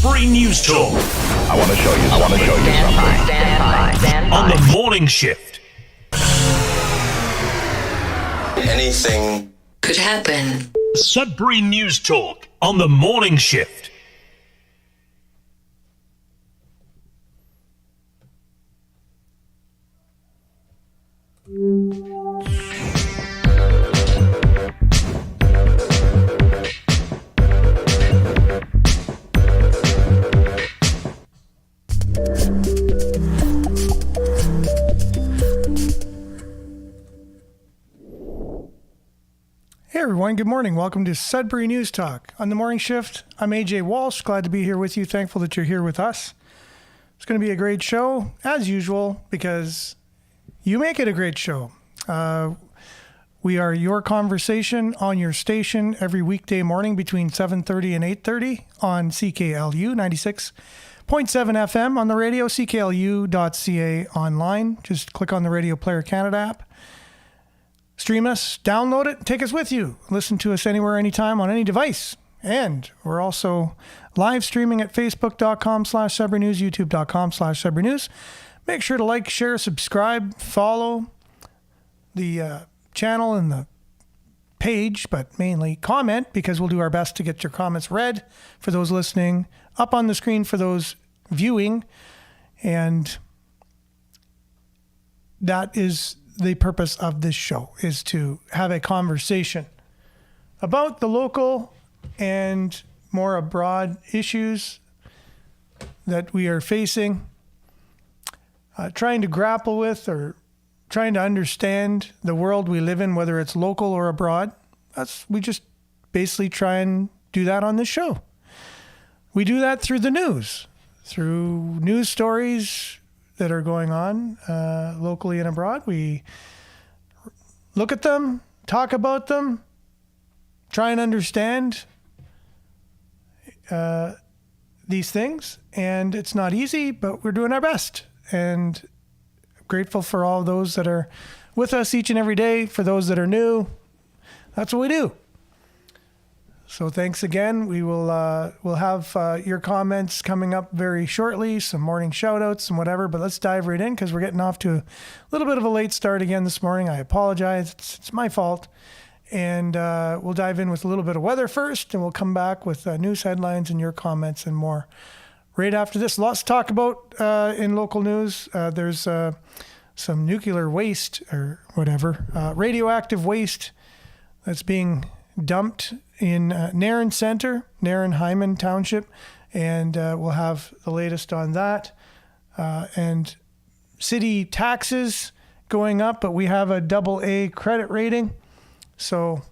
Sudbury News Talk. I want to show you something. Stand by. On the morning shift. Anything could happen. Sudbury News Talk on the morning shift. Hey everyone, good morning. Welcome to Sudbury News Talk. On the morning shift, I'm AJ Walsh. Glad to be here with you. Thankful that you're here with us. It's going to be a great show, as usual, because you make it a great show. We are your conversation on your station every weekday morning between 7:30 and 8:30 on CKLU 96.7 FM on the radio, cklu.ca online. Just click on the Radio Player Canada app. Stream us, download it, take us with you. Listen to us anywhere, anytime, on any device. And we're also live streaming at facebook.com/Sudbury News, youtube.com/Sudbury News. Make sure to like, share, subscribe, follow the channel and the page, but mainly comment, because we'll do our best to get your comments read for those listening, up on the screen for those viewing. And that is the purpose of this show, is to have a conversation about the local and more abroad issues that we are facing, trying to grapple with or trying to understand the world we live in, whether it's local or abroad. We just basically try and do that on this show. We do that through the news, through news stories that are going on locally and abroad. We look at them, talk about them, try and understand these things. And it's not easy, but we're doing our best. And grateful for all those that are with us each and every day. For those that are new, that's what we do. So thanks again. We'll have your comments coming up very shortly, some morning shout outs and whatever, but let's dive right in because we're getting off to a little bit of a late start again this morning. I apologize. It's my fault. And we'll dive in with a little bit of weather first, and we'll come back with news headlines and your comments and more right after this. Lots to talk about in local news. There's some nuclear waste or whatever, radioactive waste that's being dumped in Nairn Center, Nairn-Hyman Township, and we'll have the latest on that. And city taxes going up, but we have a AA credit rating. So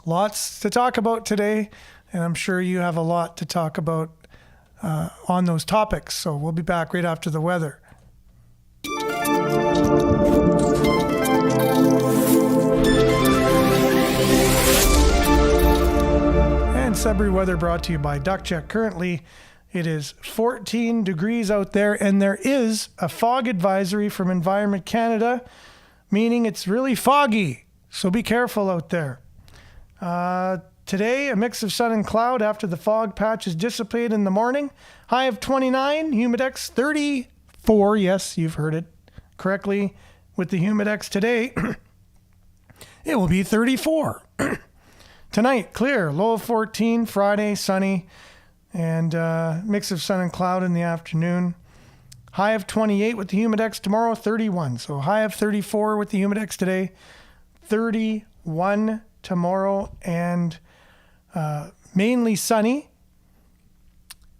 lots to talk about today, and I'm sure you have a lot to talk about on those topics. So we'll be back right after the weather. Sudbury weather brought to you by Duck Check. Currently, it is 14 degrees out there, and there is a fog advisory from Environment Canada, meaning it's really foggy. So be careful out there. Today, a mix of sun and cloud after the fog patches dissipate in the morning. High of 29, Humidex 34. Yes, you've heard it correctly with the Humidex today. It will be 34. Tonight, clear, low of 14, Friday, sunny, and mix of sun and cloud in the afternoon. High of 28 with the Humidex tomorrow, 31. So high of 34 with the Humidex today, 31 tomorrow, and mainly sunny.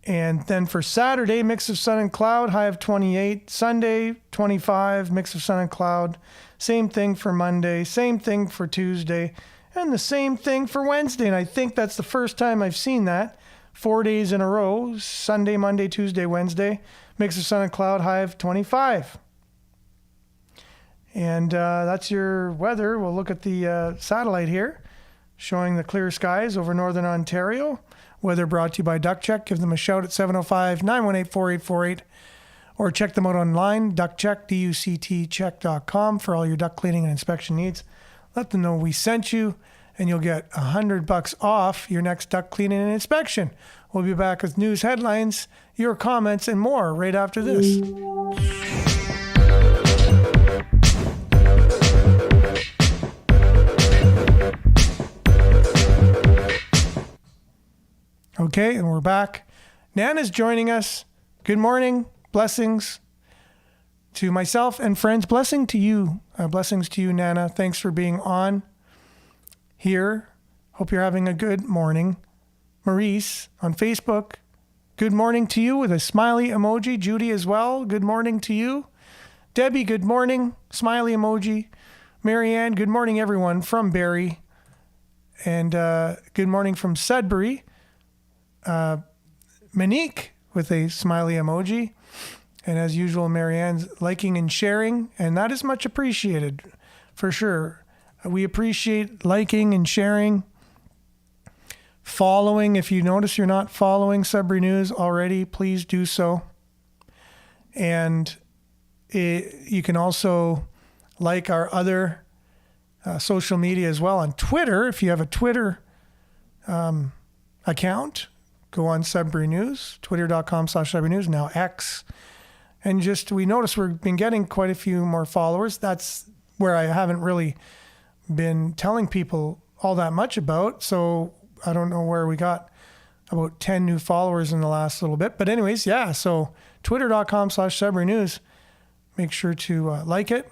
And then for Saturday, mix of sun and cloud, high of 28. Sunday, 25, mix of sun and cloud. Same thing for Monday, same thing for Tuesday. And the same thing for Wednesday, and I think that's the first time I've seen that. 4 days in a row, Sunday, Monday, Tuesday, Wednesday. Mix of sun and cloud, high of 25. And that's your weather. We'll look at the satellite here, showing the clear skies over northern Ontario. Weather brought to you by Duck Check. Give them a shout at 705-918-4848. Or check them out online, duckcheck, ductcheck.com, for all your duck cleaning and inspection needs. Let them know we sent you, and you'll get $100 off your next duct cleaning and inspection. We'll be back with news headlines, your comments, and more right after this. Okay, and we're back. Nana's joining us. Good morning. Blessings to myself and friends. Blessings to you, Nana. Thanks for being on here. Hope you're having a good morning. Maurice on Facebook. Good morning to you with a smiley emoji. Judy as well. Good morning to you. Debbie, good morning. Smiley emoji. Marianne, good morning, everyone from Barrie. And good morning from Sudbury. Monique with a smiley emoji. And as usual, Marianne's liking and sharing, and that is much appreciated, for sure. We appreciate liking and sharing. Following, if you notice you're not following Sudbury News already, please do so. And you can also like our other social media as well. On Twitter, if you have a Twitter account, go on Sudbury News, twitter.com/Sudbury News, now X. And we noticed we've been getting quite a few more followers. That's where I haven't really been telling people all that much about. So I don't know where we got about 10 new followers in the last little bit. But anyways, yeah. So twitter.com/Sudbury News. Make sure to like it.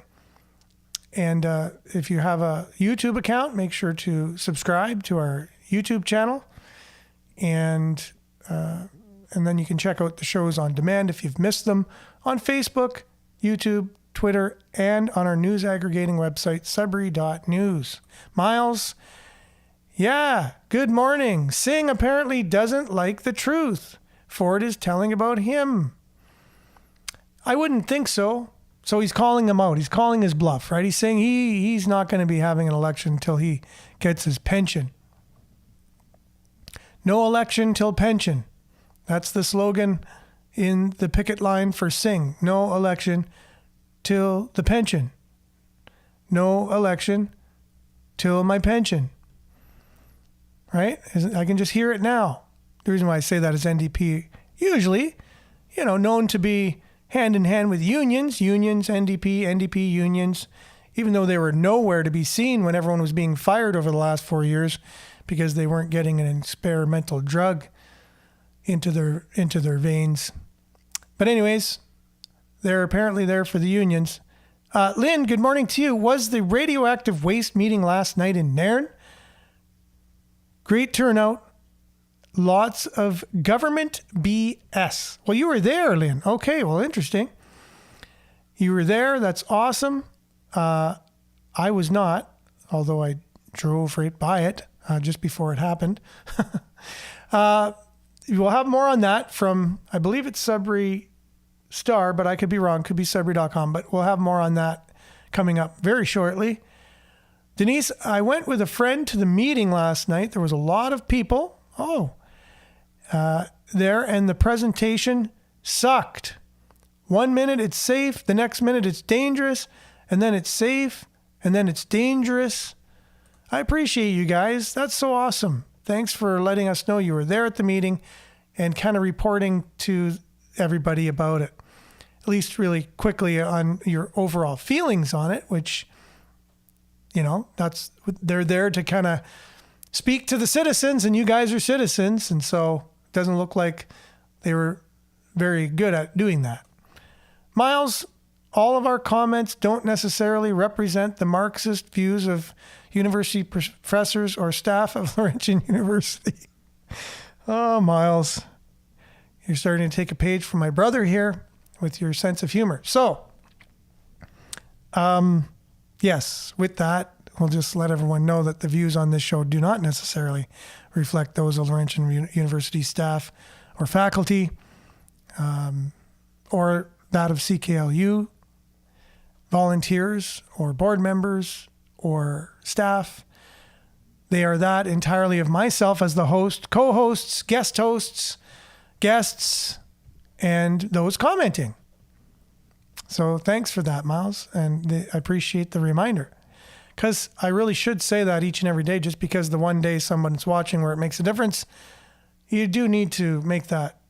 And if you have a YouTube account, make sure to subscribe to our YouTube channel. And then you can check out the shows on demand if you've missed them on Facebook, YouTube, Twitter, and on our news aggregating website, sudbury.news. Miles, yeah, good morning. Singh apparently doesn't like the truth Ford is telling about him. I wouldn't think so. So he's calling him out. He's calling his bluff, right? He's saying he's not going to be having an election until he gets his pension. No election till pension. That's the slogan in the picket line for Singh. No election till the pension. No election till my pension. Right? I can just hear it now. The reason why I say that is NDP usually, known to be hand in hand with unions, NDP unions, even though they were nowhere to be seen when everyone was being fired over the last 4 years because they weren't getting an experimental drug into their veins. But anyways, they're apparently there for the unions. Lynn, good morning to you. Was the radioactive waste meeting last night in Nairn? Great turnout. Lots of government BS. Well, you were there, Lynn. Okay, well, interesting. You were there. That's awesome. I was not, although I drove right by it just before it happened. We'll have more on that from, I believe it's Sudbury Star, but I could be wrong. Could be Sudbury.com, but we'll have more on that coming up very shortly. Denise, I went with a friend to the meeting last night. There was a lot of people. There, and the presentation sucked. 1 minute it's safe, the next minute it's dangerous, and then it's safe, and then it's dangerous. I appreciate you guys. That's so awesome. Thanks for letting us know you were there at the meeting and kind of reporting to everybody about it, at least really quickly on your overall feelings on it, which, they're there to kind of speak to the citizens, and you guys are citizens. And so it doesn't look like they were very good at doing that. Miles, all of our comments don't necessarily represent the Marxist views of university professors or staff of Laurentian University. Oh, Miles, you're starting to take a page from my brother here with your sense of humor. So, yes, with that, we'll just let everyone know that the views on this show do not necessarily reflect those of Laurentian University staff or faculty, or that of CKLU, volunteers or board members or staff. They are that entirely of myself as the host, co-hosts, guest hosts, guests, and those commenting. So thanks for that, Miles, and I appreciate the reminder. because I really should say that each and every day, just because the one day someone's watching where it makes a difference, you do need to make that.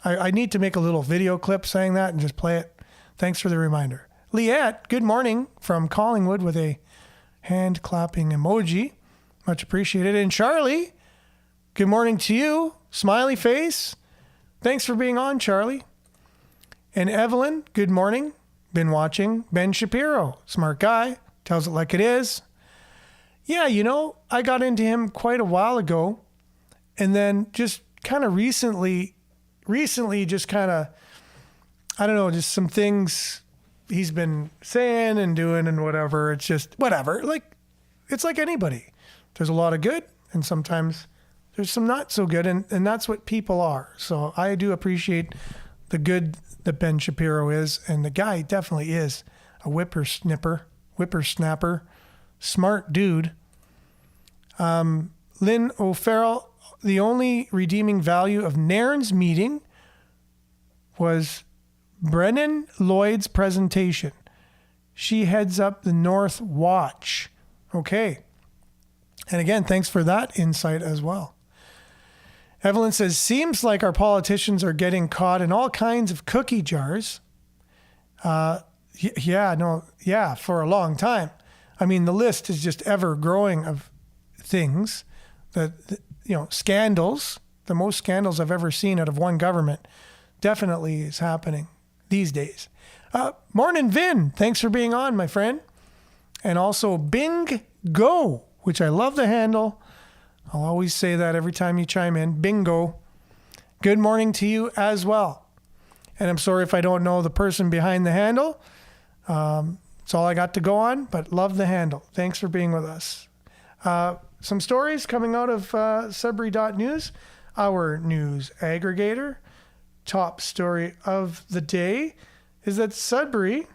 I need to make a little video clip saying that and just play it. Thanks for the reminder. Liette, good morning from Collingwood with a hand clapping emoji. Much appreciated. And Charlie, good morning to you. Smiley face. Thanks for being on, Charlie. And Evelyn, good morning. Been watching. Ben Shapiro, smart guy, tells it like it is. Yeah, I got into him quite a while ago. And then just kind of recently just kind of, I don't know, just some things he's been saying and doing and whatever. It's just whatever. Like, it's like anybody. There's a lot of good and sometimes there's some not so good. And that's what people are. So I do appreciate the good that Ben Shapiro is. And the guy definitely is a whippersnapper, smart dude. Lynn O'Farrell, the only redeeming value of Nairn's meeting was Brennan Lloyd's presentation. She heads up the North Watch. Okay. And again, thanks for that insight as well. Evelyn says, seems like our politicians are getting caught in all kinds of cookie jars. For a long time. I mean, the list is just ever growing of things that, scandals, the most scandals I've ever seen out of one government definitely is happening these days. Morning, Vin. Thanks for being on, my friend. And also Bing Go, which I love the handle. I'll always say that every time you chime in. Bingo. Good morning to you as well. And I'm sorry if I don't know the person behind the handle. It's all I got to go on, but love the handle. Thanks for being with us. Some stories coming out of Sudbury.news, our news aggregator. Top story of the day is that Sudbury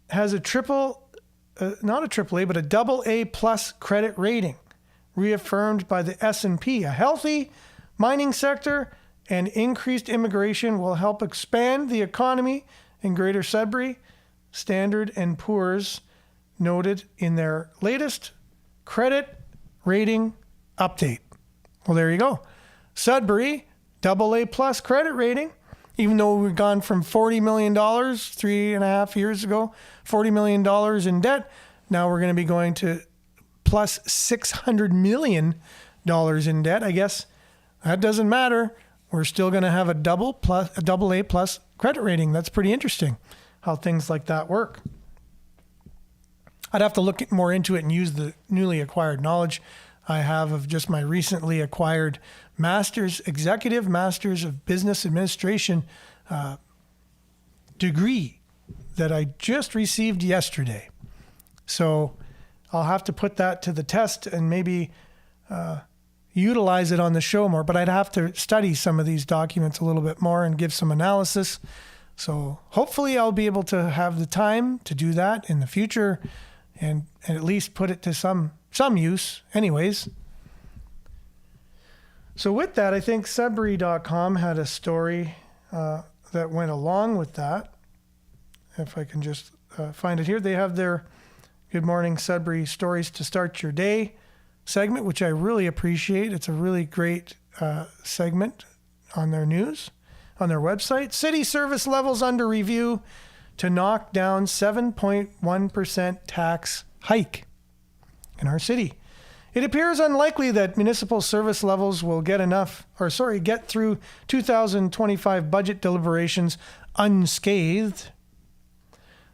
has a not a AAA, but a AA plus credit rating, reaffirmed by the S&P. A healthy mining sector and increased immigration will help expand the economy in Greater Sudbury, Standard & Poor's noted in their latest credit rating update. Well, there you go. Sudbury, AA plus credit rating. Even though we've gone from $40 million 3.5 years ago, $40 million in debt, now we're going to be going to plus $600 million in debt. I guess that doesn't matter. We're still going to have a AA plus credit rating. That's pretty interesting how things like that work. I'd have to look more into it and use the newly acquired knowledge I have of just my recently acquired Executive Masters of Business Administration degree that I just received yesterday. So I'll have to put that to the test and maybe utilize it on the show more, but I'd have to study some of these documents a little bit more and give some analysis. So hopefully I'll be able to have the time to do that in the future and at least put it to some use anyways. So with that, I think Sudbury.com had a story that went along with that. If I can just find it here. They have their Good Morning Sudbury Stories to Start Your Day segment, which I really appreciate. It's a really great segment on their news, on their website. City service levels under review to knock down 7.1% tax hike in our city. It appears unlikely that municipal service levels will get through 2025 budget deliberations unscathed,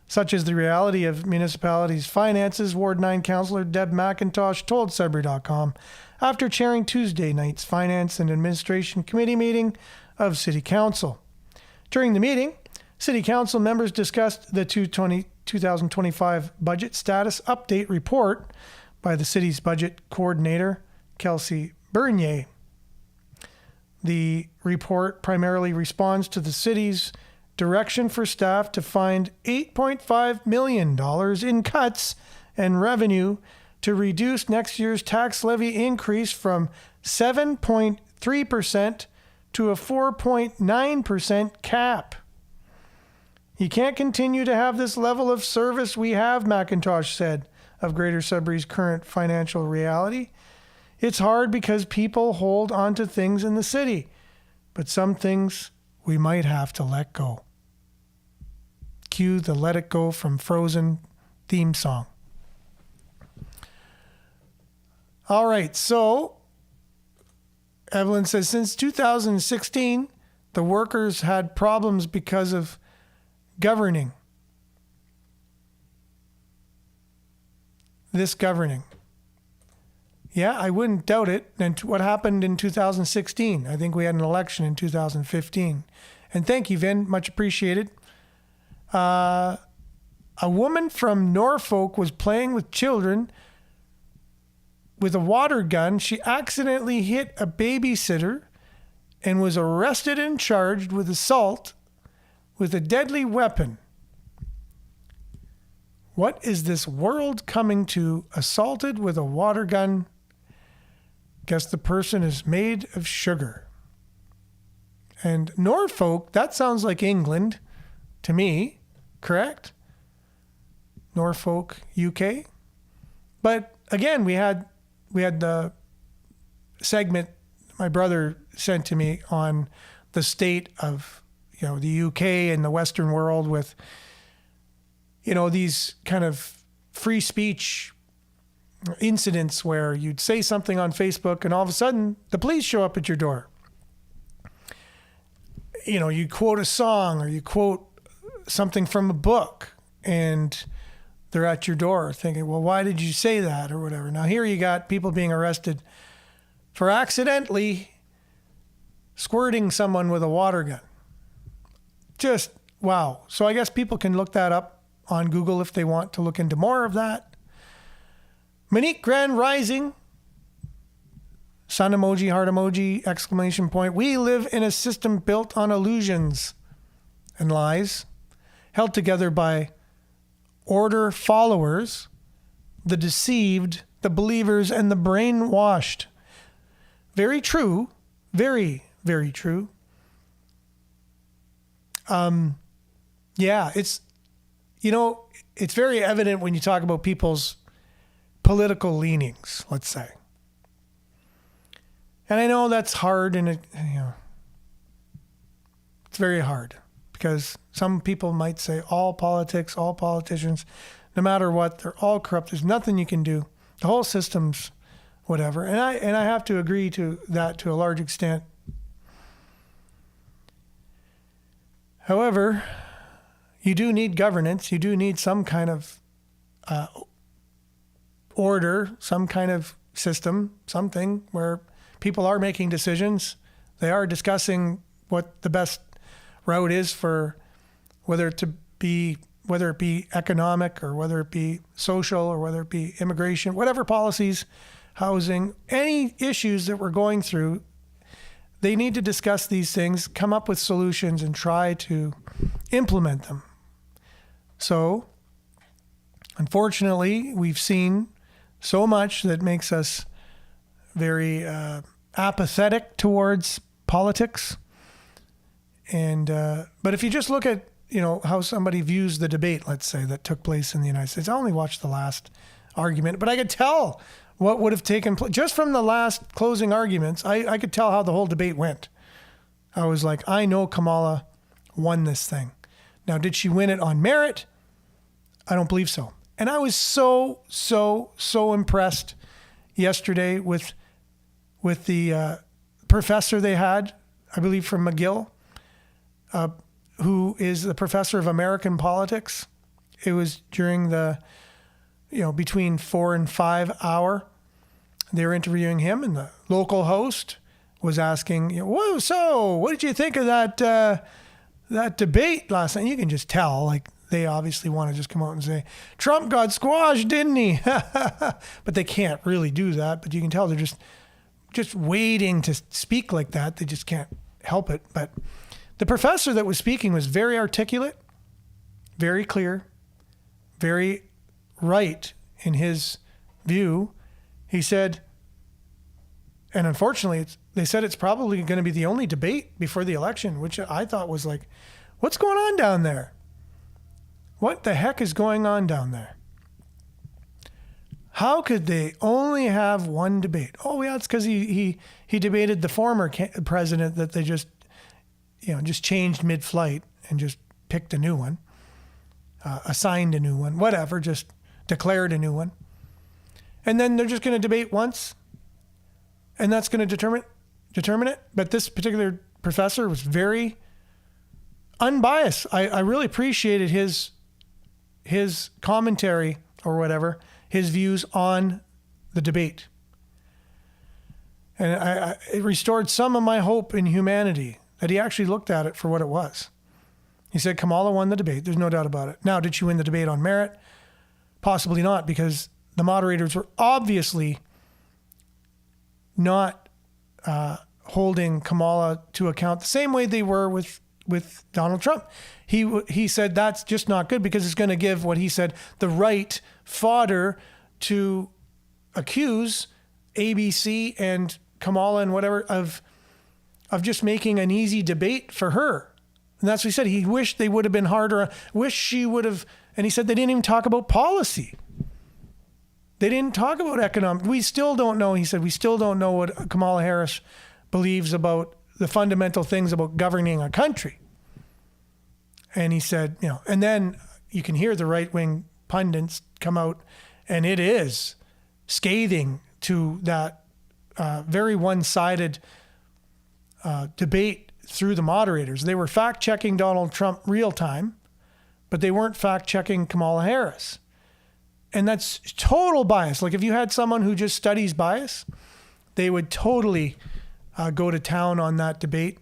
such as the reality of municipalities' finances, Ward 9 Councillor Deb McIntosh told Sudbury.com after chairing Tuesday night's Finance and Administration Committee meeting of City Council. During the meeting, City Council members discussed the 2025 budget status update report by the city's budget coordinator, Kelsey Bernier. The report primarily responds to the city's direction for staff to find $8.5 million in cuts and revenue to reduce next year's tax levy increase from 7.3% to a 4.9% cap. You can't continue to have this level of service we have, McIntosh said, of Greater Sudbury's current financial reality. It's hard because people hold on to things in the city, but some things we might have to let go. Cue the Let It Go from Frozen theme song. All right, so Evelyn says, since 2016, the workers had problems because of governing. This governing. Yeah, I wouldn't doubt it. And what happened in 2016? I think we had an election in 2015. And thank you, Vin. Much appreciated. A woman from Norfolk was playing with children with a water gun. She accidentally hit a babysitter and was arrested and charged with assault with a deadly weapon. What is this world coming to? Assaulted with a water gun. Guess the person is made of sugar. And Norfolk, that sounds like England to me, correct? Norfolk, UK. But again, we had the segment my brother sent to me on the state of, the UK and the Western world with, these kind of free speech incidents where you'd say something on Facebook and all of a sudden the police show up at your door. You quote a song or you quote something from a book and they're at your door thinking, well, why did you say that or whatever? Now here you got people being arrested for accidentally squirting someone with a water gun. Just wow. So I guess people can look that up on Google if they want to look into more of that. Monique Grand Rising, sun emoji, heart emoji, exclamation point. We live in a system built on illusions and lies, held together by order followers, the deceived, the believers, and the brainwashed. Very true. Very, very true. Yeah, it's very evident when you talk about people's political leanings, let's say. And I know that's hard and it's very hard because some people might say all politics, all politicians, no matter what, they're all corrupt. There's nothing you can do. The whole system's whatever. And I have to agree to that to a large extent. However, you do need governance. You do need some kind of order, some kind of system, something where people are making decisions. They are discussing what the best route is for whether it be economic or whether it be social or whether it be immigration, whatever policies, housing, any issues that we're going through. They need to discuss these things, come up with solutions, and try to implement them. So, unfortunately, we've seen so much that makes us very apathetic towards politics. And but if you just look at how somebody views the debate, let's say, that took place in the United States. I only watched the last argument, but I could tell what would have taken place just from the last closing arguments. I could tell how the whole debate went. I was like, I know Kamala won this thing. Now, did she win it on merit? I don't believe so. And I was so impressed yesterday with the professor they had, I believe from McGill, who is the professor of American politics. It was during the, between 4 and 5 hour. They were interviewing him, and the local host was asking, "Whoa, so what did you think of that debate last night?" You can just tell, like, they obviously want to just come out and say, Trump got squashed, didn't he? But they can't really do that. But you can tell they're just waiting to speak like that. They just can't help it. But the professor that was speaking was very articulate, very clear, very right in his view. He said, and unfortunately, they said it's probably going to be the only debate before the election, which I thought was like, what's going on down there? What the heck is going on down there? How could they only have one debate? Oh, yeah, it's because he debated the former president that they just changed mid-flight and just picked a new one, assigned a new one, whatever, just declared a new one. And then they're just going to debate once, and that's going to determine it. But this particular professor was very unbiased. I really appreciated his commentary or whatever, his views on the debate. And it restored some of my hope in humanity that he actually looked at it for what it was. He said Kamala won the debate. There's no doubt about it. Now, did she win the debate on merit? Possibly not, because the moderators were obviously not holding Kamala to account the same way they were with Donald Trump. He said that's just not good because it's going to give what he said the right fodder to accuse ABC and Kamala and whatever of just making an easy debate for her. And that's what he said. He wished they would have been harder. Wish she would have. And he said they didn't even talk about policy. They didn't talk about economic. We still don't know. He said we still don't know what Kamala Harris believes about the fundamental things about governing a country. And he said, and then you can hear the right-wing pundits come out, and it is scathing to that very one-sided debate through the moderators. They were fact-checking Donald Trump real time, but they weren't fact-checking Kamala Harris. And that's total bias. Like if you had someone who just studies bias, they would totally go to town on that debate.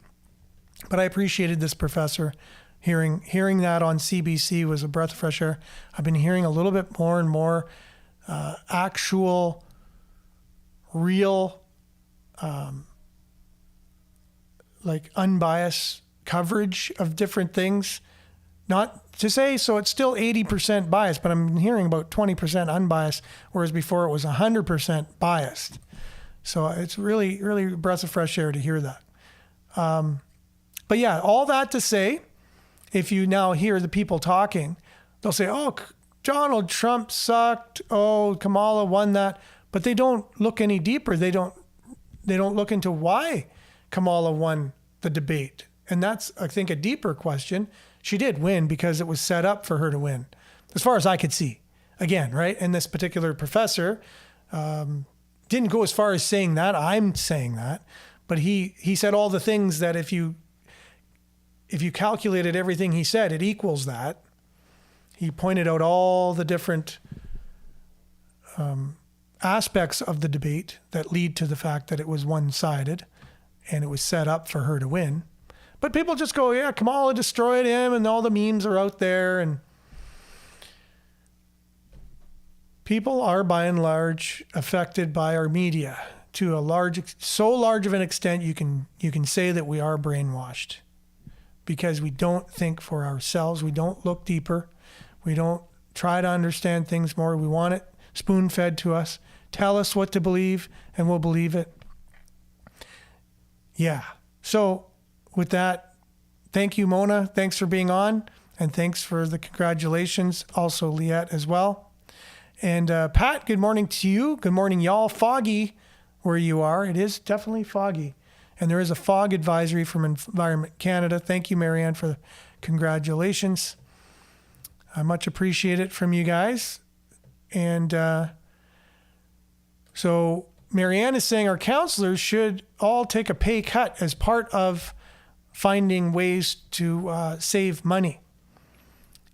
But I appreciated this professor. Hearing that on CBC was a breath of fresh air. I've been hearing a little bit more and more actual, real, like unbiased coverage of different things. Not to say, so it's still 80% biased, but I'm hearing about 20% unbiased, whereas before it was 100% biased. So it's really, really a breath of fresh air to hear that. But yeah, all that to say, if you now hear the people talking, they'll say, oh, Donald Trump sucked. Oh, Kamala won that. But they don't look any deeper. They don't look into why Kamala won the debate. And that's, I think, a deeper question. She did win because it was set up for her to win, as far as I could see. Again, right? And this particular professor didn't go as far as saying that. I'm saying that. But he said all the things that if you calculated everything he said, it equals that. He pointed out all the different aspects of the debate that lead to the fact that it was one-sided and it was set up for her to win. But people just go, yeah, Kamala destroyed him and all the memes are out there. And people are by and large affected by our media to so large of an extent you can say that we are brainwashed because we don't think for ourselves. We don't look deeper. We don't try to understand things more. We want it spoon-fed to us. Tell us what to believe and we'll believe it. Yeah. So with that, thank you, Mona. Thanks for being on. And thanks for the congratulations. Also, Liette as well. And Pat, good morning to you. Good morning, y'all. Foggy where you are. It is definitely foggy. And there is a fog advisory from Environment Canada. Thank you, Marianne, for the congratulations. I much appreciate it from you guys. And so Marianne is saying our counselors should all take a pay cut as part of finding ways to save money.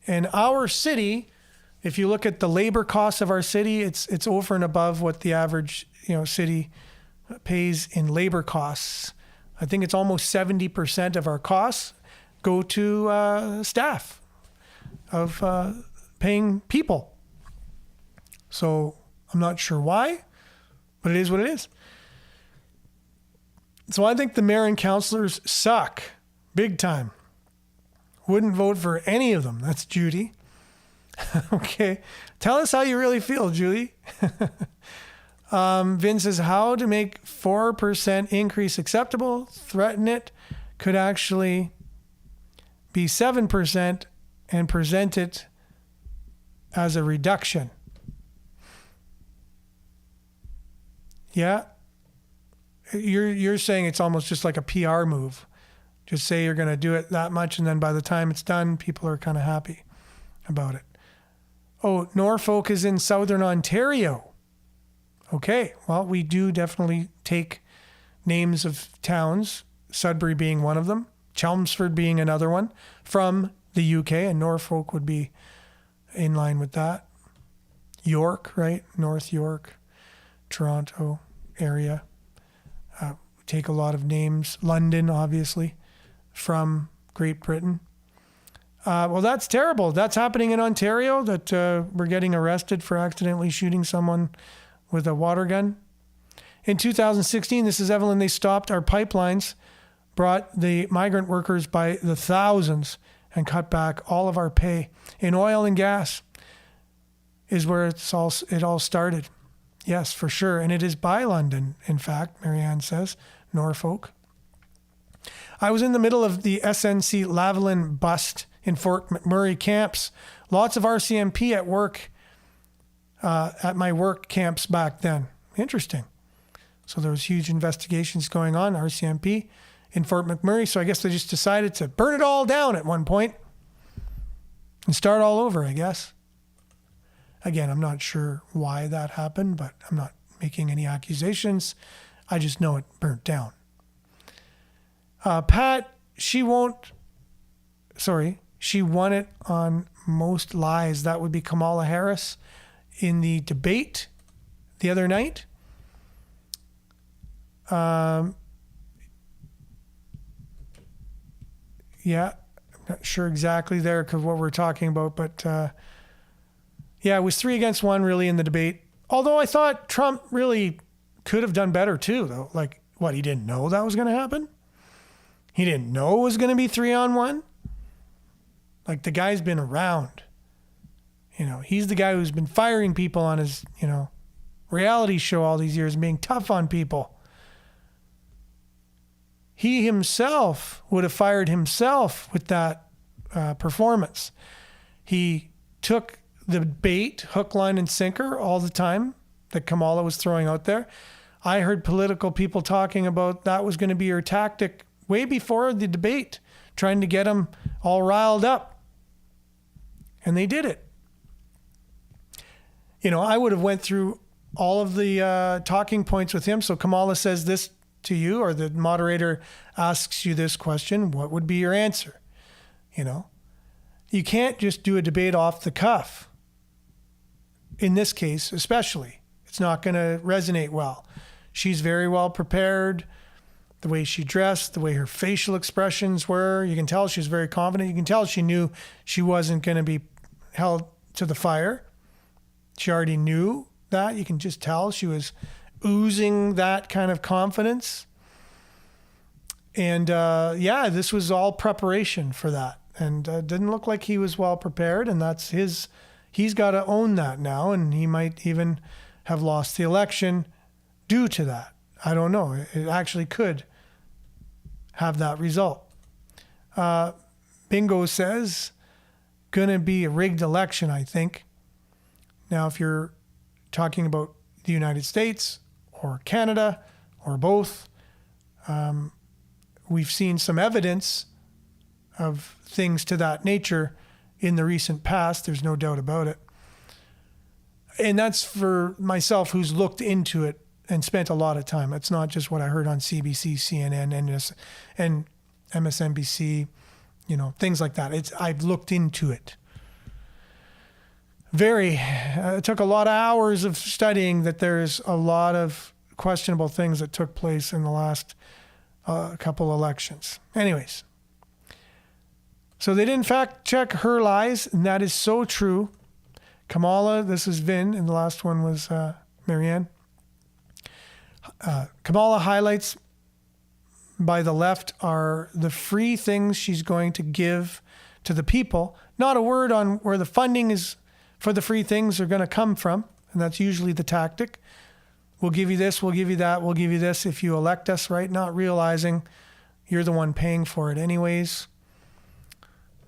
And our city, if you look at the labor costs of our city, it's over and above what the average city pays in labor costs. I think it's almost 70% of our costs go to staff of paying people. So I'm not sure why, but it is what it is. So I think the mayor and councillors suck big time. Wouldn't vote for any of them. That's Judy. Okay. Tell us how you really feel, Julie. Vin says, how to make 4% increase acceptable? Threaten it. Could actually be 7% and present it as a reduction. Yeah. You're saying it's almost just like a PR move. Just say you're going to do it that much, and then by the time it's done, people are kind of happy about it. Oh, Norfolk is in southern Ontario. Okay, well, we do definitely take names of towns, Sudbury being one of them, Chelmsford being another one, from the UK, and Norfolk would be in line with that. York, right? North York, Toronto area. Take a lot of names. London, obviously, from Great Britain. Well, that's terrible. That's happening in Ontario, that we're getting arrested for accidentally shooting someone with a water gun. In 2016, this is Evelyn, they stopped our pipelines, brought the migrant workers by the thousands, and cut back all of our pay. In oil and gas is where it all started. Yes, for sure. And it is by London, in fact, Marianne says, Norfolk. I was in the middle of the SNC Lavalin bust in Fort McMurray camps. Lots of RCMP at work, at my work camps back then. Interesting. So there was huge investigations going on, RCMP, in Fort McMurray. So I guess they just decided to burn it all down at one point and start all over, I guess. Again, I'm not sure why that happened, but I'm not making any accusations. I just know it burnt down. Pat, she won it on most lies. That would be Kamala Harris in the debate the other night. Yeah, I'm not sure exactly there because what we're talking about, but yeah, it was 3 against 1 really in the debate. Although I thought Trump really could have done better too, though. Like, what, he didn't know that was going to happen? He didn't know it was going to be 3-on-1? Like, the guy's been around. You know, he's the guy who's been firing people on his, reality show all these years and being tough on people. He himself would have fired himself with that performance. He took the bait, hook, line, and sinker all the time that Kamala was throwing out there. I heard political people talking about that was going to be her tactic way before the debate, trying to get him all riled up. And they did it. I would have went through all of the talking points with him. So Kamala says this to you, or the moderator asks you this question, what would be your answer? You can't just do a debate off the cuff. In this case, especially, it's not going to resonate well. She's very well prepared. The way she dressed, the way her facial expressions were, you can tell she was very confident. You can tell she knew she wasn't going to be held to the fire. She already knew that. You can just tell she was oozing that kind of confidence. And this was all preparation for that. And didn't look like he was well prepared. And that's he's got to own that now. And he might even have lost the election due to that. I don't know. It actually could have that result. Bingo says, going to be a rigged election, I think. Now, if you're talking about the United States or Canada or both, we've seen some evidence of things to that nature in the recent past. There's no doubt about it. And that's for myself, who's looked into it and spent a lot of time. It's not just what I heard on CBC, CNN, and MSNBC, things like that. I've looked into it. It took a lot of hours of studying that there's a lot of questionable things that took place in the last couple elections. Anyways, so they didn't fact check her lies, and that is so true. Kamala, this is Vin, and the last one was Marianne. Kamala highlights by the left are the free things she's going to give to the people. Not a word on where the funding is for the free things are going to come from. And that's usually the tactic. We'll give you this, we'll give you that, we'll give you this if you elect us, right? Not realizing you're the one paying for it anyways.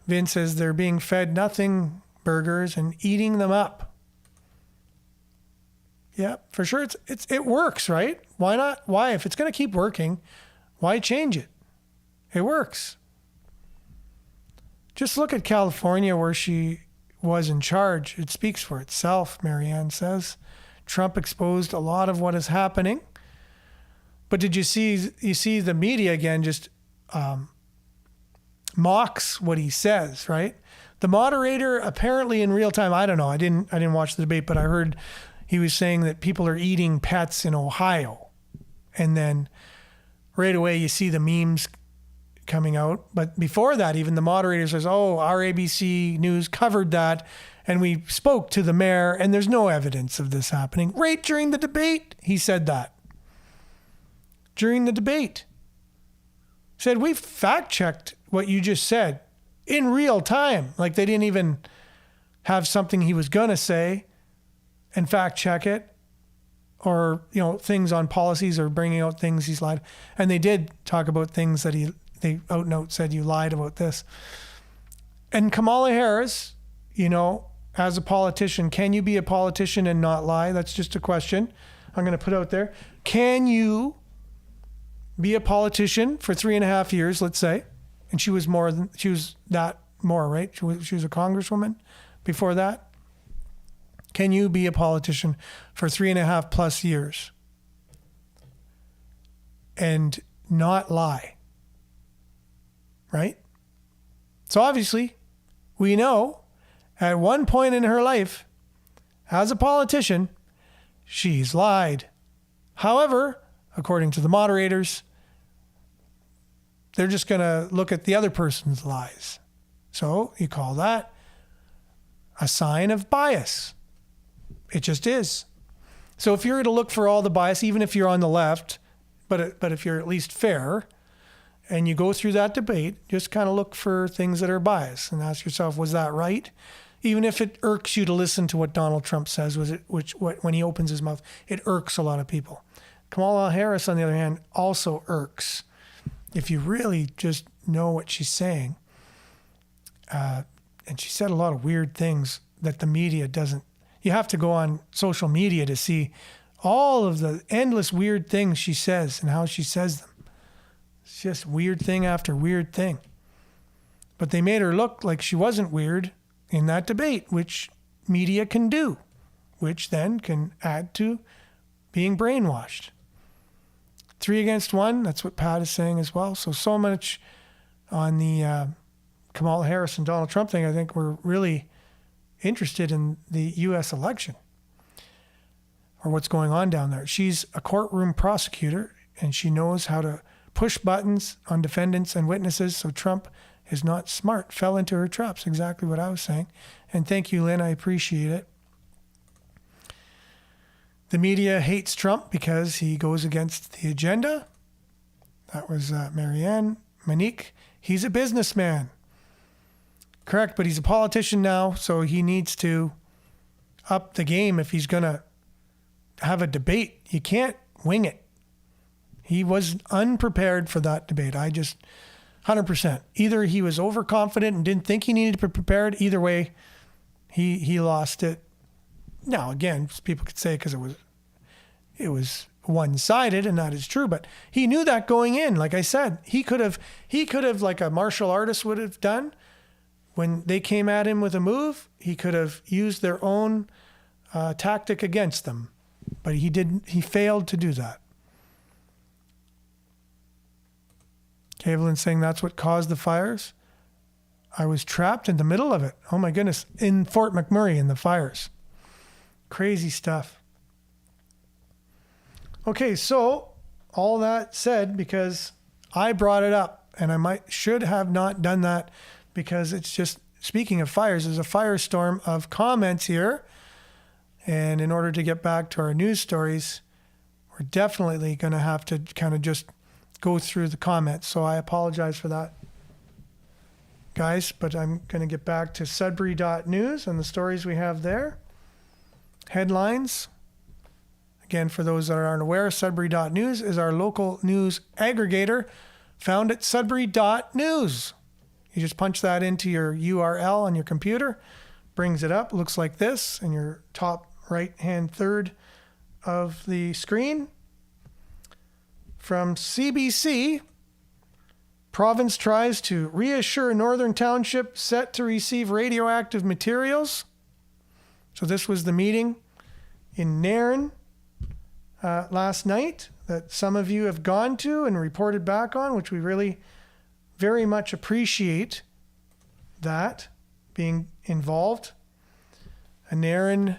Vin says they're being fed nothing burgers and eating them up. Yeah, for sure. It works, right? Why not? Why? If it's going to keep working, why change it? It works. Just look at California where she was in charge. It speaks for itself, Marianne says. Trump exposed a lot of what is happening. But did you see the media again just mocks what he says, right? The moderator apparently in real time, I don't know, I didn't watch the debate, but I heard he was saying that people are eating pets in Ohio. And then right away you see the memes coming out. But before that, even the moderator says, our ABC News covered that and we spoke to the mayor and there's no evidence of this happening. Right during the debate, he said that. During the debate. Said, we fact-checked what you just said in real time. Like they didn't even have something he was going to say and fact-check it. Or, things on policies or bringing out things he's lied. And they did talk about things that they out and out said you lied about this. And Kamala Harris, as a politician, can you be a politician and not lie? That's just a question I'm going to put out there. Can you be a politician for 3.5 years, let's say? And she was right? She was a congresswoman before that. Can you be a politician for 3.5 plus years and not lie? Right? So obviously, we know at one point in her life, as a politician, she's lied. However, according to the moderators, they're just going to look at the other person's lies. So you call that a sign of bias. It just is. So if you're to look for all the bias, even if you're on the left, but if you're at least fair, and you go through that debate, just kind of look for things that are biased and ask yourself, was that right? Even if it irks you to listen to what Donald Trump says, when he opens his mouth, it irks a lot of people. Kamala Harris, on the other hand, also irks. If you really just know what she's saying, and she said a lot of weird things that the media doesn't. You have to go on social media to see all of the endless weird things she says and how she says them. It's just weird thing after weird thing. But they made her look like she wasn't weird in that debate, which media can do, which then can add to being brainwashed. 3 against 1, that's what Pat is saying as well. So much on the Kamala Harris and Donald Trump thing. I think we're really interested in the U.S. election or what's going on down there. She's a courtroom prosecutor and she knows how to push buttons on defendants and witnesses. So Trump is not smart, fell into her traps. Exactly what I was saying. And thank you, Lynn. I appreciate it. The media hates Trump because he goes against the agenda. That was Marianne. Monique, he's a businessman. Correct, but he's a politician now, so he needs to up the game if he's going to have a debate. You can't wing it. He was unprepared for that debate. 100%. Either he was overconfident and didn't think he needed to be prepared. Either way, he lost it. Now, again, people could say because it was one-sided, and that is true, but he knew that going in. Like I said, he could have, like a martial artist would have done, when they came at him with a move, he could have used their own tactic against them. But he didn't. He failed to do that. Cavelin saying that's what caused the fires. I was trapped in the middle of it. Oh my goodness. In Fort McMurray in the fires. Crazy stuff. Okay, so all that said, because I brought it up, and I should have not done that, because it's just, speaking of fires, there's a firestorm of comments here. And in order to get back to our news stories, we're definitely going to have to kind of just go through the comments. So I apologize for that, guys, but I'm going to get back to Sudbury.news and the stories we have there. Headlines. Again, for those that aren't aware, Sudbury.news is our local news aggregator found at Sudbury.news. You just punch that into your URL on your computer, brings it up. Looks like this in your top right-hand third of the screen. From CBC, province tries to reassure Northern Township set to receive radioactive materials. So this was the meeting in Nairn last night that some of you have gone to and reported back on, which we really very much appreciate that being involved. A Nairn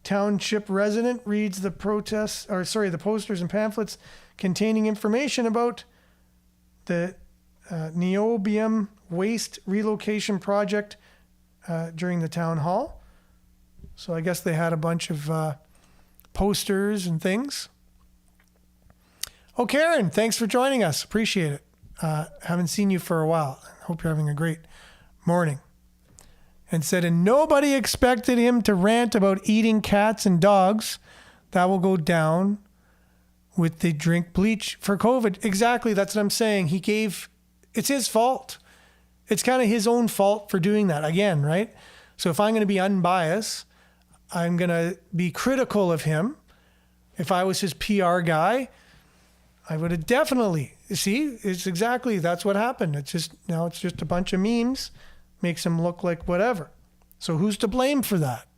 Township resident reads the posters and pamphlets containing information about the niobium waste relocation project during the town hall. So I guess they had a bunch of posters and things. Oh, Karen, thanks for joining us. Appreciate it. Haven't seen you for a while. Hope you're having a great morning. And said, and nobody expected him to rant about eating cats and dogs. That will go down with the drink bleach for COVID. Exactly, that's what I'm saying. It's his fault. It's kind of his own fault for doing that again, right? So if I'm going to be unbiased, I'm going to be critical of him. If I was his PR guy, I would have definitely, that's what happened. It's just a bunch of memes. Makes him look like whatever. So who's to blame for that?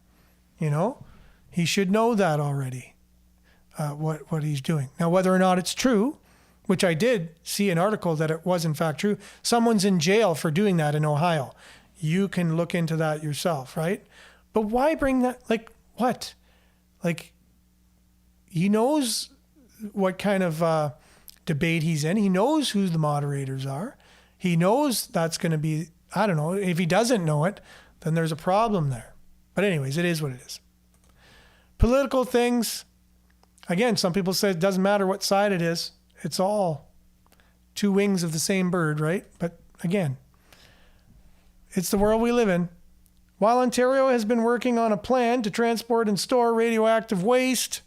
He should know that already, what he's doing. Now, whether or not it's true, which I did see an article that it was in fact true, someone's in jail for doing that in Ohio. You can look into that yourself, right? But why bring that? Like, what? Like, he knows what kind of debate he's in. He knows who the moderators are. He knows that's going to be, I don't know, if he doesn't know it, then there's a problem there. But anyways, it is what it is. Political things, again, some people say it doesn't matter what side it is. It's all two wings of the same bird, right? But again, it's the world we live in. While Ontario has been working on a plan to transport and store radioactive waste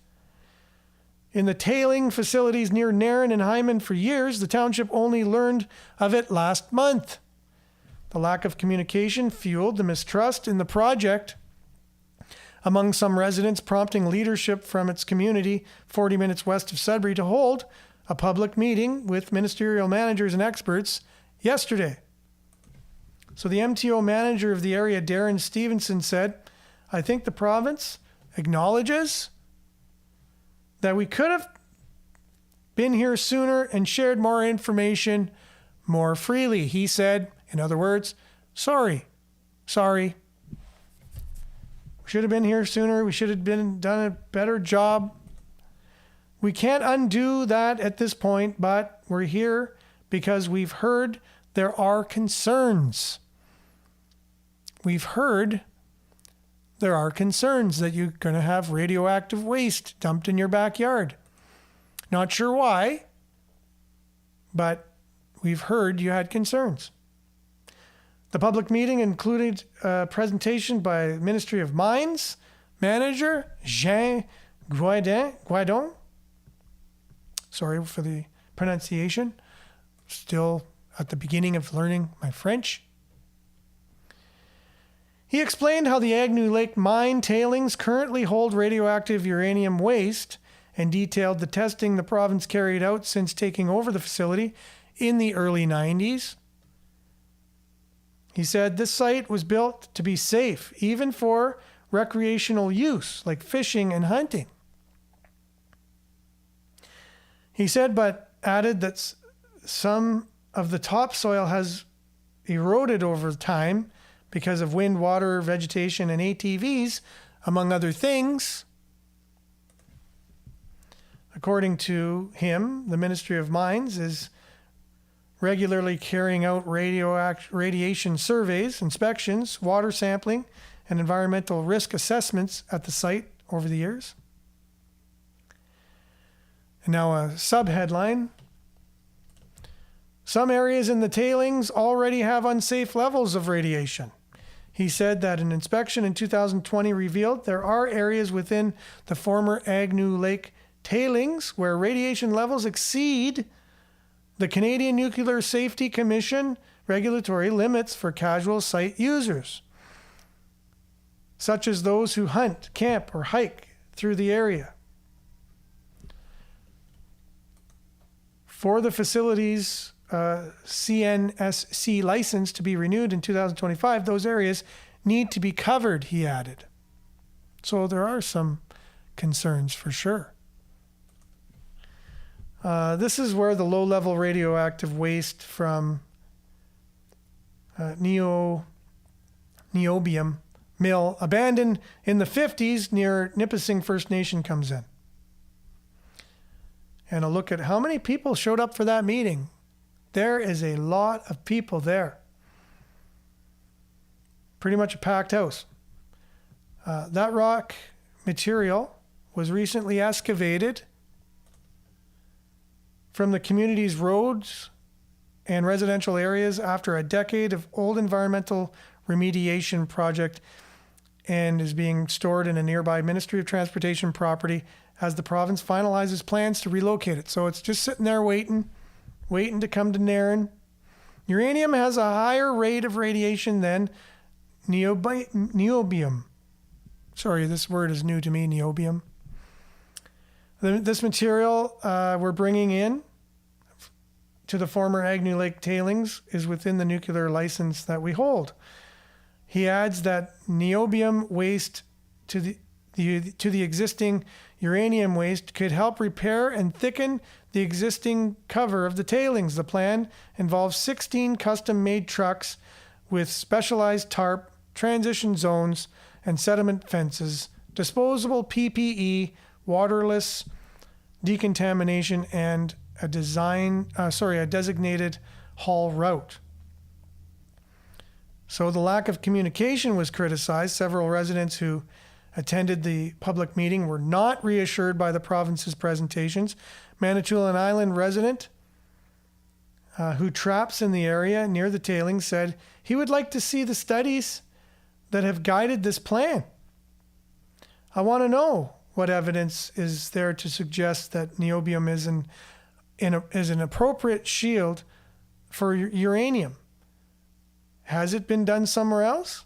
in the tailing facilities near Nairn and Hyman for years, the township only learned of it last month. The lack of communication fueled the mistrust in the project among some residents, prompting leadership from its community 40 minutes west of Sudbury to hold a public meeting with ministerial managers and experts yesterday. So the MTO manager of the area, Darren Stevenson, said, I think the province acknowledges that we could have been here sooner and shared more information more freely. He said, in other words, sorry. We should have been here sooner. We should have done a better job. We can't undo that at this point, but we're here because we've heard there are concerns. We've heard there are concerns that you're going to have radioactive waste dumped in your backyard. Not sure why, but we've heard you had concerns. The public meeting included a presentation by Ministry of Mines manager Jean Guidon. Sorry for the pronunciation. Still at the beginning of learning my French. He explained how the Agnew Lake mine tailings currently hold radioactive uranium waste and detailed the testing the province carried out since taking over the facility in the early 90s. He said this site was built to be safe, even for recreational use, like fishing and hunting. He said, but added that some of the topsoil has eroded over time because of wind, water, vegetation, and ATVs, among other things. According to him, the Ministry of Mines is regularly carrying out radiation surveys, inspections, water sampling, and environmental risk assessments at the site over the years. And now a subheadline. Some areas in the tailings already have unsafe levels of radiation. He said that an inspection in 2020 revealed there are areas within the former Agnew Lake tailings where radiation levels exceed the Canadian Nuclear Safety Commission regulatory limits for casual site users. such as those who hunt, camp, or hike through the area. For the facility's CNSC license to be renewed in 2025, those areas need to be covered, he added. So there are some concerns for sure. This is where the low-level radioactive waste from niobium mill abandoned in the 50s near Nipissing First Nation comes in. And a look at how many people showed up for that meeting. There is a lot of people there. Pretty much a packed house. That rock material was recently excavated from the community's roads and residential areas after a decade of old environmental remediation project, and is being stored in a nearby Ministry of Transportation property as the province finalizes plans to relocate it. So it's just sitting there waiting to come to Nairn. Uranium has a higher rate of radiation than niobium. Sorry, this word is new to me, niobium. This material we're bringing in to the former Agnew Lake tailings is within the nuclear license that we hold. He adds that niobium waste to the existing uranium waste could help repair and thicken the existing cover of the tailings. The plan involves 16 custom-made trucks with specialized tarp, transition zones, and sediment fences, disposable PPE, waterless decontamination, and a designated haul route. So the lack of communication was criticized. Several residents who attended the public meeting were not reassured by the province's presentations. Manitoulin Island resident who traps in the area near the tailings said he would like to see the studies that have guided this plan. I want to know what evidence is there to suggest that niobium is an appropriate shield for uranium. Has it been done somewhere else?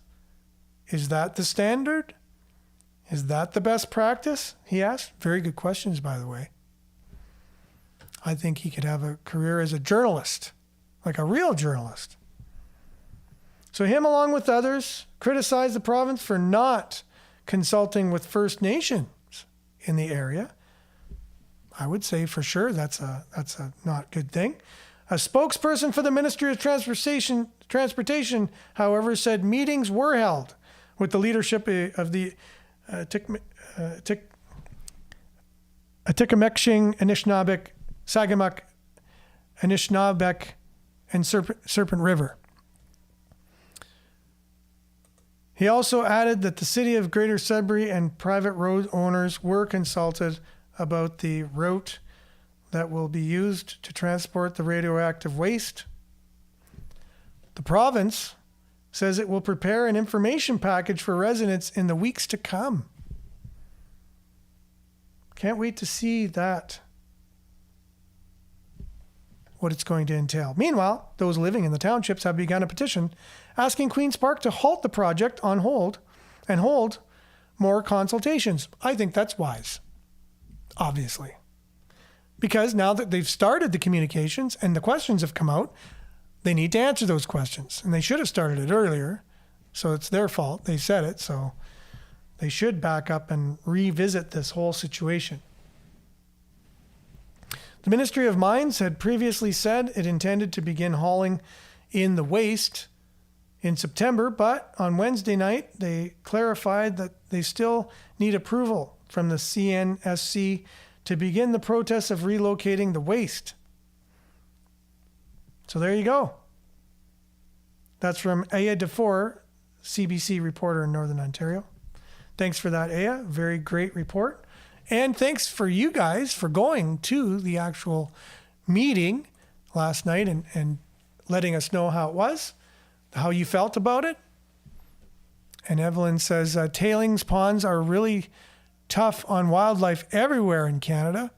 Is that the standard? Is that the best practice? He asked. Very good questions, by the way. I think he could have a career as a journalist, like a real journalist. So him, along with others, criticized the province for not consulting with First Nations in the area. I would say for sure that's a not good thing. A spokesperson for the Ministry of Transportation, however, said meetings were held with the leadership of the Atikameksheng, Anishinaabeg, Sagamuk, Anishinaabeg, and Serpent River. He also added that the city of Greater Sudbury and private road owners were consulted about the route that will be used to transport the radioactive waste. The province says it will prepare an information package for residents in the weeks to come. Can't wait to see that, what it's going to entail. Meanwhile, those living in the townships have begun a petition asking Queen's Park to halt the project on hold and hold more consultations. I think that's wise, obviously. Because now that they've started the communications and the questions have come out, they need to answer those questions. And they should have started it earlier. So it's their fault. They said it. So they should back up and revisit this whole situation. The Ministry of Mines had previously said it intended to begin hauling in the waste in September, but on Wednesday night, they clarified that they still need approval from the CNSC to begin the process of relocating the waste. So there you go. That's from Aya Defour, CBC reporter in Northern Ontario. Thanks for that, Aya. Very great report. And thanks for you guys for going to the actual meeting last night and letting us know how it was, how you felt about it. And Evelyn says, tailings ponds are really tough on wildlife everywhere in Canada.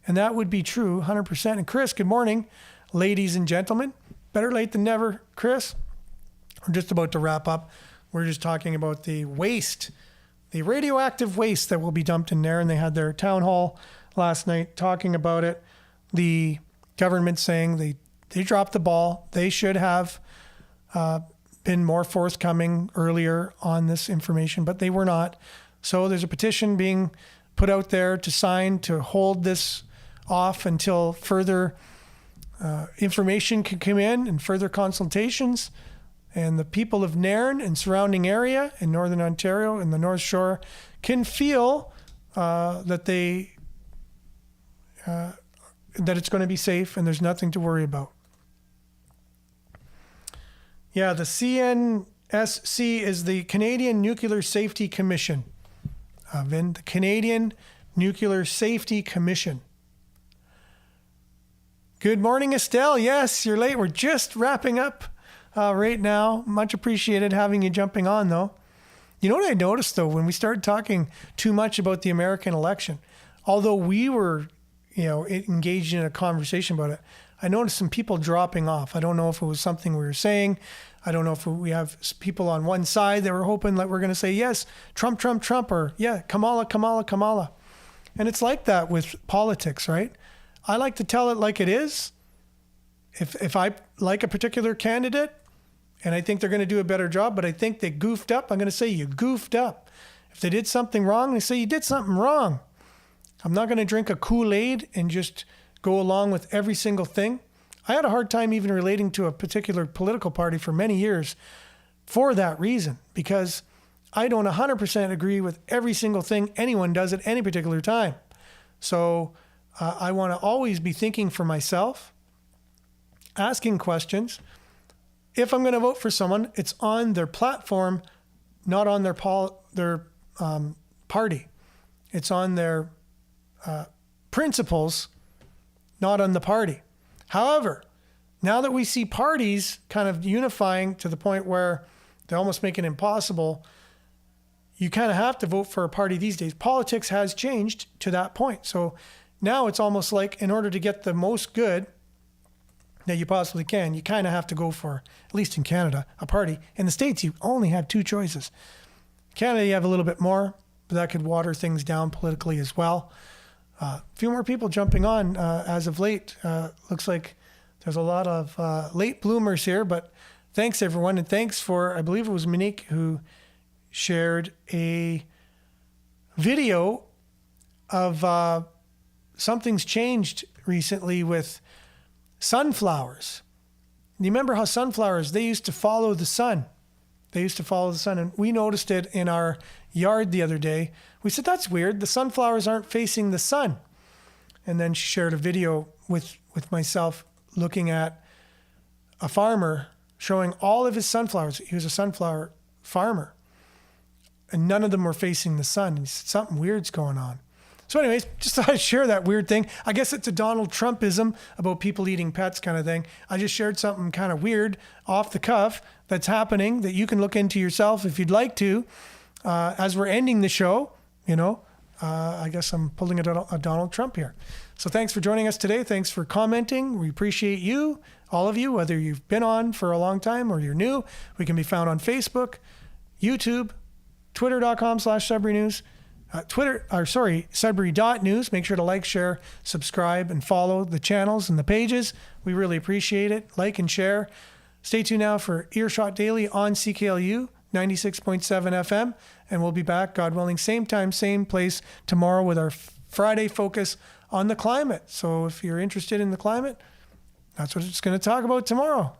And that would be true, 100%. And Chris, good morning, ladies and gentlemen. Better late than never, Chris. We're just about to wrap up. We're just talking about the waste the radioactive waste that will be dumped in there. And they had their town hall last night talking about it. The government saying they dropped the ball. They should have been more forthcoming earlier on this information, but they were not. So there's a petition being put out there to sign to hold this off until further information can come in and further consultations. And the people of Nairn and surrounding area in Northern Ontario and the North Shore can feel that it's going to be safe and there's nothing to worry about. Yeah, the CNSC is the Canadian Nuclear Safety Commission. Vin, the Canadian Nuclear Safety Commission. Good morning, Estelle. Yes, you're late. We're just wrapping up right now. Much appreciated having you jumping on, though. You know what I noticed, though, when we started talking too much about the American election, although we were, engaged in a conversation about it, I noticed some people dropping off. I don't know if it was something we were saying. I don't know if we have people on one side that were hoping that we're going to say, yes, Trump, Trump, Trump, or yeah, Kamala, Kamala, Kamala. And it's like that with politics, right? I like to tell it like it is. If I like a particular candidate and I think they're going to do a better job, but I think they goofed up, I'm going to say you goofed up. If they did something wrong, I say you did something wrong. I'm not going to drink a Kool-Aid and just go along with every single thing. I had a hard time even relating to a particular political party for many years for that reason, because I don't 100% agree with every single thing anyone does at any particular time. So I want to always be thinking for myself, asking questions. If I'm going to vote for someone, it's on their platform, not on their party. It's on their principles, not on the party. However, now that we see parties kind of unifying to the point where they almost make it impossible, you kind of have to vote for a party these days. Politics has changed to that point. So now it's almost like in order to get the most good that you possibly can, you kind of have to go for, at least in Canada, a party. In the States, you only have two choices. Canada, you have a little bit more, but that could water things down politically as well. A few more people jumping on as of late. Looks like there's a lot of late bloomers here, but thanks everyone. And thanks for, I believe it was Monique who shared a video of something's changed recently with sunflowers. You remember how sunflowers, they used to follow the sun. And we noticed it in our yard the other day. We said, that's weird. The sunflowers aren't facing the sun. And then she shared a video with myself looking at a farmer showing all of his sunflowers. He was a sunflower farmer. And none of them were facing the sun. He said, something weird's going on. So anyways, just thought I'd share that weird thing. I guess it's a Donald Trumpism about people eating pets kind of thing. I just shared something kind of weird off the cuff that's happening that you can look into yourself if you'd like to. As we're ending the show, I guess I'm pulling a Donald Trump here. So thanks for joining us today. Thanks for commenting. We appreciate you, all of you, whether you've been on for a long time or you're new. We can be found on Facebook, YouTube, twitter.com/Sudbury News. Sudbury.news. Make sure to like, share, subscribe, and follow the channels and the pages. We really appreciate it. Like and share. Stay tuned now for Earshot Daily on CKLU 96.7 FM. And we'll be back, God willing, same time, same place tomorrow with our Friday focus on the climate. So if you're interested in the climate, that's what it's going to talk about tomorrow.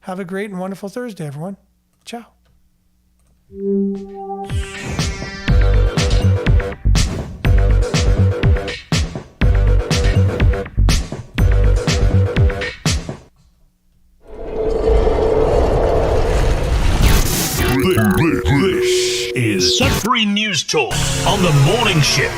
Have a great and wonderful Thursday, everyone. Ciao. This is Sudbury News Talk on the morning shift.